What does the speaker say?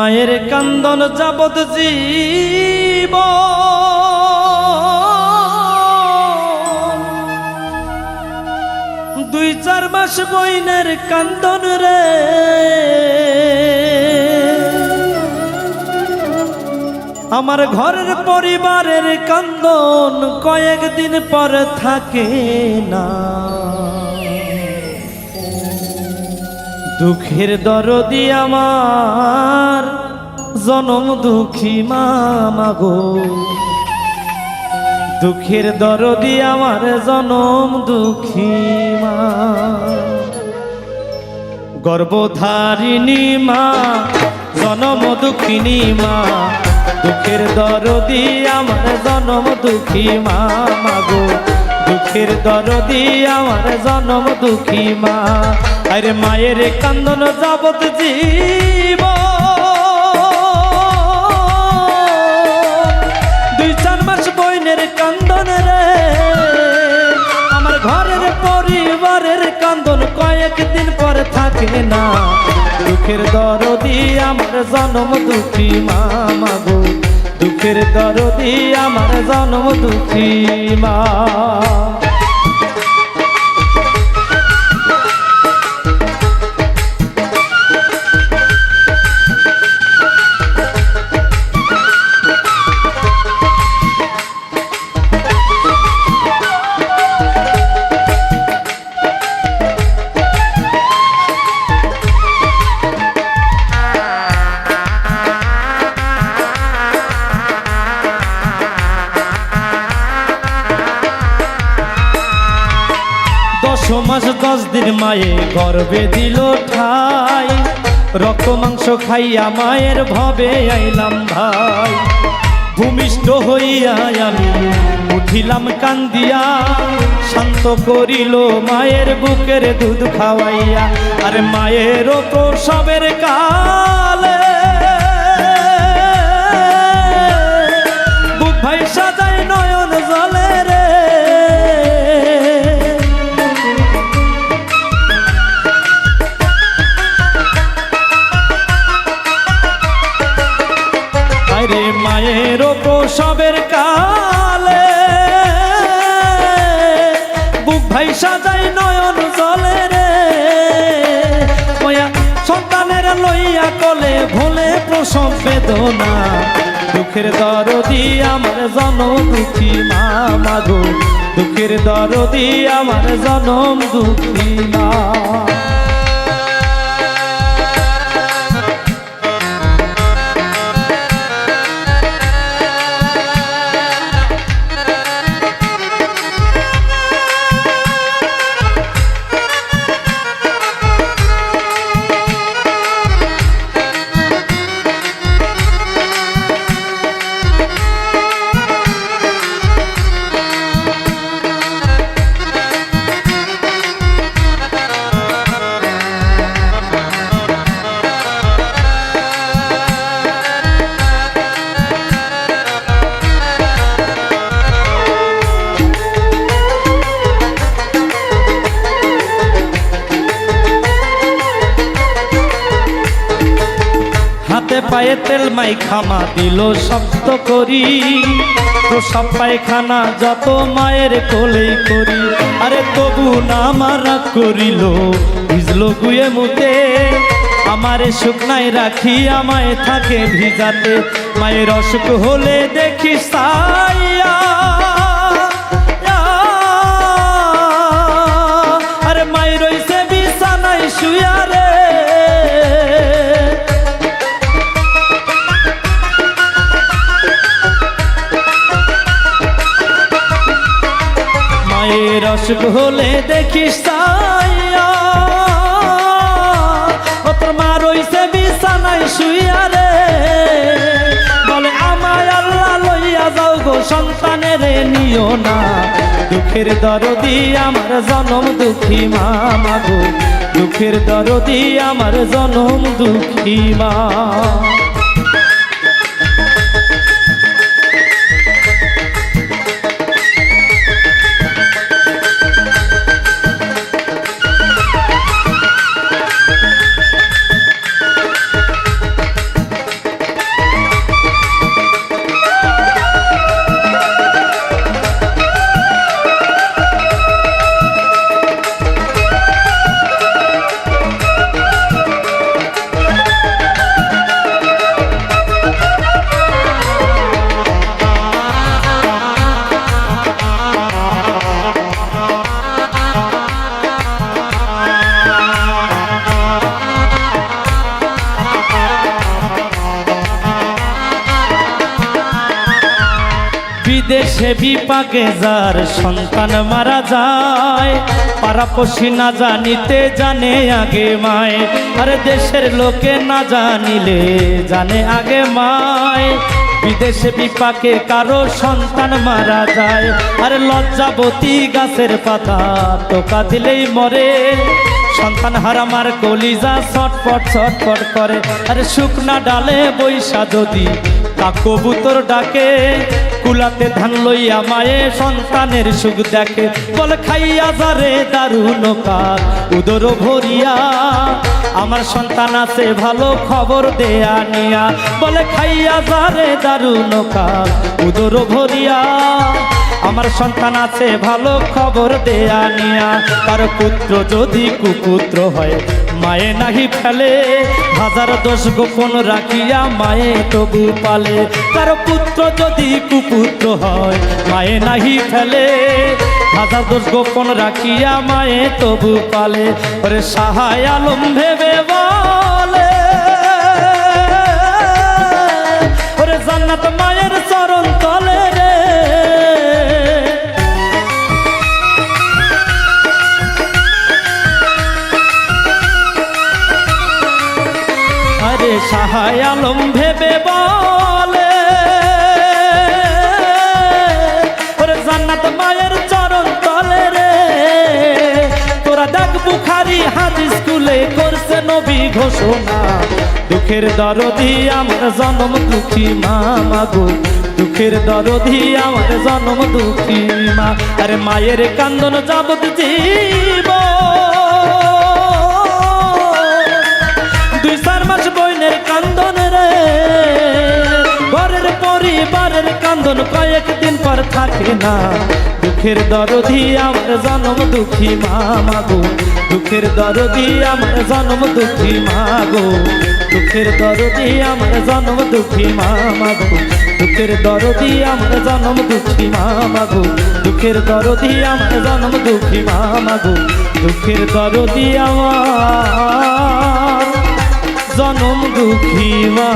মায়ের কান্দন যাবত জীব দুই চার মাস বইনের কান্দন রে আমার ঘরের পরিবারের কান্দন কয়েকদিন পর থাকে না দুঃখের দরদি আমার জনম দুঃখী মা গো দুঃখের দরদি আমার জনম দুঃখী মা গর্ভধারিণী মা জনম দুঃখিনী মা দুঃখের দরদি আমার জনম দুঃখী মা গো দুঃখের দরদি আমার জনম দুঃখী মা আরে মায়ের কান্দন যাবত জীব দুই চার মাস বইনের কান্দন রে আমার ঘরের পরিবারের কান্দন কয়েকদিন পর থাকে না দুঃখের দরদি আমার জনম দুঃখী মা গো দুঃখের দরদি আমার জনম দুঃখী মা মাস 10 দিন মায়ে গর্ভে দিল ঠাই রক্ত মাংস খাইয়া মায়ের ভবে আইলাম ভাই ভূমিষ্ঠ হইয়া আমি উঠিলাম কান্দিয়া শান্ত করিল মায়ের বুকের দুধ খাওয়াইয়া আর মায়ের প্রসবের কালে বুক ভাই সাজায় নয়ন জলে রে মায়ের প্রসবের কালে বুক ভাই সাজাই নয়ন জলে রে সন্তানের লইয়া কলে ভোলে প্রসব বেদনা দুঃখের দরদি আমার জনম দুঃখী মা গো দুঃখের দরদি আমার জনম দুঃখী মা হাতে পায়ে তেল মাই খামা দিল শক্ত করি প্রসব পায়খানা যত মায়ের কোলেই করি আরে তবু না মারা করিল ভিজলো গুয়ে মুতে আমারে শুকনায় রাখি আমায় থাকে ভিজাতে মায়ের অসুখ হলে দেখি সাইয়া আরে মায়ের রইছে বিছানায় শুয়া রে মায়ের অসুখ হলে দেখিস তোর মা রইছে বিছানায় শুইয়া রে বলে আমায় আল্লাহ লইয়া যাও গো সন্তানের নিও না দুঃখের দরদি আমার জনম দুঃখী মা গো দুঃখের দরদি আমার জনম দুঃখী মা বিদেশে বিপাকে যার সন্তান মারা যায়, পাড়াপড়শি না জানিতে জানে আগে মায়। আরে দেশের লোকে না জানিলে জানে আগে মায়। বিদেশে বিপাকে কারো সন্তান মারা যায়, আরে লজ্জাবতী গাছের পাতা টোকা দিলেই মরে। সন্তান হারামার কলিজা ছটফট ছটফট করে, আরে শুকনা ডালে বৈশা যদি তা কবুতর ডাকে। কুলাতে ধান লইয়া মায়ে সন্তানের সুখ দেখে, বলে খাইয়া যারে দারুণ কাল উদর ভরিয়া। আমার সন্তান আছে ভালো খবর দেয়া নিয়া, বলে খাইয়া যারে দারুণ কাল উদর ভরিয়া। আমার সন্তান আছে ভালো খবর দেয়া নিয়া। তার পুত্র যদি কুপুত্র হয় মায়ে নাহি ফেলে, হাজার দোষ গোপন রাখিয়া মায়ে তবু পালে। তার পুত্র যদি কুপুত্র হয় মায়ে নাহি ফেলে, হাজার দোষ গোপন রাখিয়া মায়ে তবু পালে। ওরে সাহায় আলম ভেবে বলে, ওরে জান্নাত মায়ের চরণ তলে রে। আরে সাহায় আলম ভেবে বলে, ওরে জান্নাত মায়ের চরণ তলে রে। তোরা দেখ বুখারী হাদিস স্কুলে করছে নবী ঘোষণা, দুঃখের দরদি আমার জনম দুঃখী মা মাগো, দুঃখের দরদি আমার জনম দুঃখী মা। আরে মায়ের কান্দন যাবত জীব, 2-4 মাস বইনের কান্দন রে। ঘরের পরিবারের কান্দন কয়েকদিন পর থাকে না, দুঃখের দরদি আমার জনম দুঃখী মা মাগো, দুঃখের দরদি আমার জনম দুঃখী মা গো, দুঃখের দরদি আমার জনম দুঃখী মা মাগো, দুঃখের দরদি আমার জনম দুঃখী মা মাগো, দুঃখের দরদি আমার জনম দুঃখী মা মাগো, দুঃখের দরদি আমার জনম দুঃখী মা।